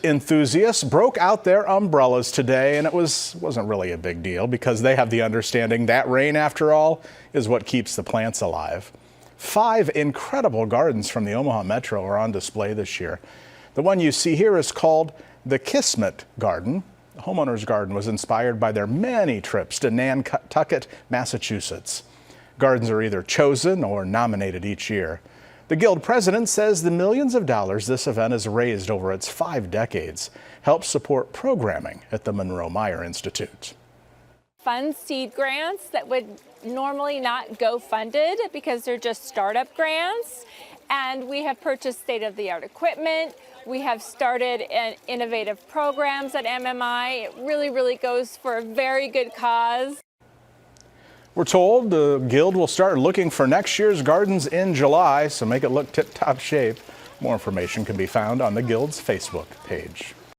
Enthusiasts broke out their umbrellas today, and it wasn't really a big deal because they have the understanding that rain, after all, is what keeps the plants alive. 5 incredible gardens from the Omaha Metro are on display this year. The one you see here is called the Kismet Garden. The homeowner's garden was inspired by their many trips to Nantucket, Massachusetts. Gardens are either chosen or nominated each year. The Guild president says the millions of dollars this event has raised over its 5 decades helps support programming at the Monroe-Meyer Institute. Fund seed grants that would normally not go funded because they're just startup grants. And we have purchased state-of-the-art equipment. We have started innovative programs at MMI. It really goes for a very good cause. We're told the Guild will start looking for next year's gardens in July, so make it look tip-top shape. More information can be found on the Guild's Facebook page.